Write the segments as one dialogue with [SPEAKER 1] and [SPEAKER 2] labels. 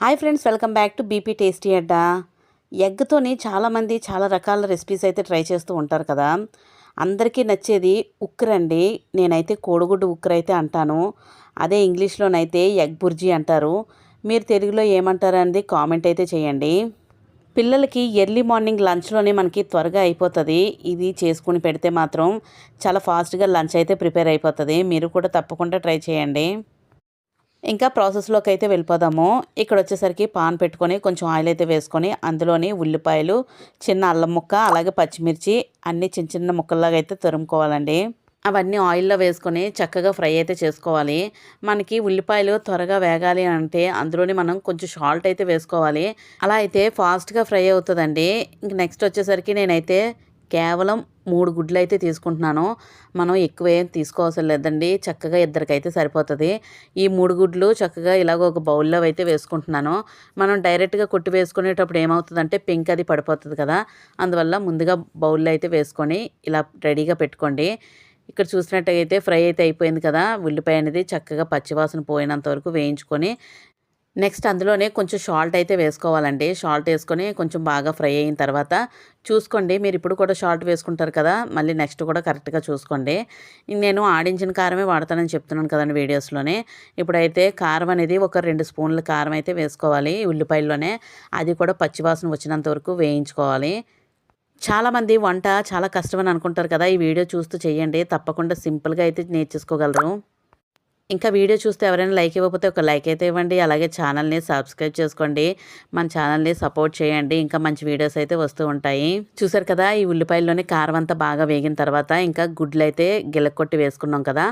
[SPEAKER 1] Hi friends, welcome back to BP tasty Adda. ఎగ్తోని చాలామంది చాలా రకాల రెసిపీస్ అయితే ట్రై చేస్తూ ఉంటారు కదా. అందరికీ నచ్చేది ఉక్కరండి. నేనైతే కోడిగుడ్డు ఉక్కర అయితే అంటాను. అదే ఇంగ్లీష్లోనైతే ఎగ్ బుర్జీ అంటారు. మీరు తెలుగులో ఏమంటారు అనేది కామెంట్ అయితే చేయండి. పిల్లలకి ఎర్లీ మార్నింగ్ లంచ్లోనే మనకి త్వరగా అయిపోతుంది. ఇది చేసుకుని పెడితే మాత్రం చాలా ఫాస్ట్గా లంచ్ అయితే ప్రిపేర్ అయిపోతుంది. మీరు కూడా తప్పకుండా ట్రై చేయండి. ఇంకా ప్రాసెస్లోకి అయితే వెళ్ళిపోదాము. ఇక్కడ వచ్చేసరికి పాన్ పెట్టుకొని కొంచెం ఆయిల్ అయితే వేసుకొని అందులోని ఉల్లిపాయలు, చిన్న అల్లం ముక్క, అలాగే పచ్చిమిర్చి అన్నీ చిన్న చిన్న ముక్కల్లాగా అయితే తురుముకోవాలండి. అవన్నీ ఆయిల్లో వేసుకొని చక్కగా ఫ్రై అయితే చేసుకోవాలి. మనకి ఉల్లిపాయలు త్వరగా వేగాలి అంటే అందులోని మనం కొంచెం సాల్ట్ అయితే వేసుకోవాలి. అలా అయితే ఫాస్ట్గా ఫ్రై అవుతుందండి. ఇంక నెక్స్ట్ వచ్చేసరికి నేనైతే కేవలం 3 గుడ్లు అయితే తీసుకుంటున్నాను. మనం ఎక్కువ ఏం తీసుకోవాల్సిన లేదండి. చక్కగా ఇద్దరికైతే సరిపోతుంది. ఈ 3 గుడ్లు చక్కగా ఇలాగ ఒక బౌల్లో అయితే వేసుకుంటున్నాను. మనం డైరెక్ట్గా కొట్టి వేసుకునేటప్పుడు ఏమవుతుందంటే పెంక్ అది పడిపోతుంది కదా. అందువల్ల ముందుగా బౌల్లో అయితే వేసుకొని ఇలా రెడీగా పెట్టుకోండి. ఇక్కడ చూసినట్టయితే ఫ్రై అయితే అయిపోయింది కదా. ఉల్లిపాయ అనేది చక్కగా పచ్చివాసన పోయినంత వరకు వేయించుకొని నెక్స్ట్ అందులోనే కొంచెం సాల్ట్ అయితే వేసుకోవాలండి. సాల్ట్ వేసుకొని కొంచెం బాగా ఫ్రై అయిన తర్వాత చూసుకోండి. మీరు ఇప్పుడు కూడా సాల్ట్ వేసుకుంటారు కదా, మళ్ళీ నెక్స్ట్ కూడా కరెక్ట్గా చూసుకోండి. నేను ఆడించిన కారమే వాడతానని చెప్తున్నాను కదండి వీడియోస్లోనే. ఇప్పుడైతే కారం అనేది ఒక 2 స్పూన్ల కారం అయితే వేసుకోవాలి ఉల్లిపాయల్లోనే. అది కూడా పచ్చివాసన వచ్చినంత వరకు వేయించుకోవాలి. చాలామంది వంట చాలా కష్టమని అనుకుంటారు కదా. ఈ వీడియో చూస్తూ చేయండి, తప్పకుండా సింపుల్గా అయితే నేర్చేసుకోగలరు. ఇంకా వీడియో చూస్తే ఎవరైనా లైక్ ఇవ్వకపోతే ఒక లైక్ అయితే ఇవ్వండి. అలాగే ఛానల్ని సబ్స్క్రైబ్ చేసుకోండి. మన ఛానల్ని సపోర్ట్ చేయండి. ఇంకా మంచి వీడియోస్ అయితే వస్తూ ఉంటాయి. చూసారు కదా, ఈ ఉల్లిపాయల్లోని కారం అంతా బాగా వేగిన తర్వాత ఇంకా గుడ్లు అయితే గిలక్కొట్టి వేసుకున్నాం కదా,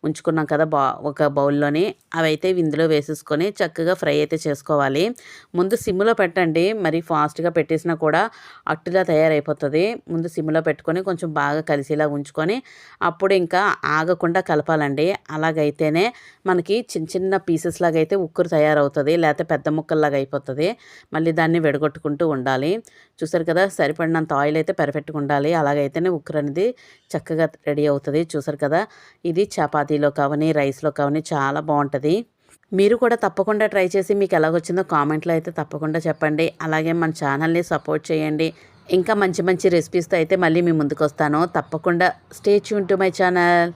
[SPEAKER 1] ఉంచుకున్నాం కదా ఒక బౌల్లోని. అవి అయితే ఇందులో వేసేసుకొని చక్కగా ఫ్రై అయితే చేసుకోవాలి. ముందు సిమ్లో పెట్టండి. మరి ఫాస్ట్గా పెట్టేసినా కూడా అట్టులా తయారైపోతుంది. ముందు సిమ్లో పెట్టుకొని కొంచెం బాగా కలిసేలా ఉంచుకొని అప్పుడు ఇంకా ఆగకుండా కలపాలండి. అలాగైతేనే మనకి చిన్న చిన్న పీసెస్ లాగా అయితే ఉక్కురు తయారవుతుంది. లేకపోతే పెద్ద ముక్కల్లాగా అయిపోతుంది. మళ్ళీ దాన్ని విడగొట్టుకుంటూ ఉండాలి. చూసారు కదా, సరిపడినంత ఆయిల్ అయితే పర్ఫెక్ట్గా ఉండాలి. అలాగైతేనే ఉక్కురు అనేది చక్కగా రెడీ అవుతుంది. చూసారు కదా, ఇది చపాతీలో కావని రైస్లో కావని చాలా బాగుంటుంది. మీరు కూడా తప్పకుండా ట్రై చేసి మీకు ఎలాగొచ్చిందో కామెంట్లో అయితే తప్పకుండా చెప్పండి. అలాగే మన ఛానల్ని సపోర్ట్ చేయండి. ఇంకా మంచి మంచి రెసిపీస్తో అయితే మళ్ళీ మీ ముందుకు వస్తాను. తప్పకుండా stay tune to my channel.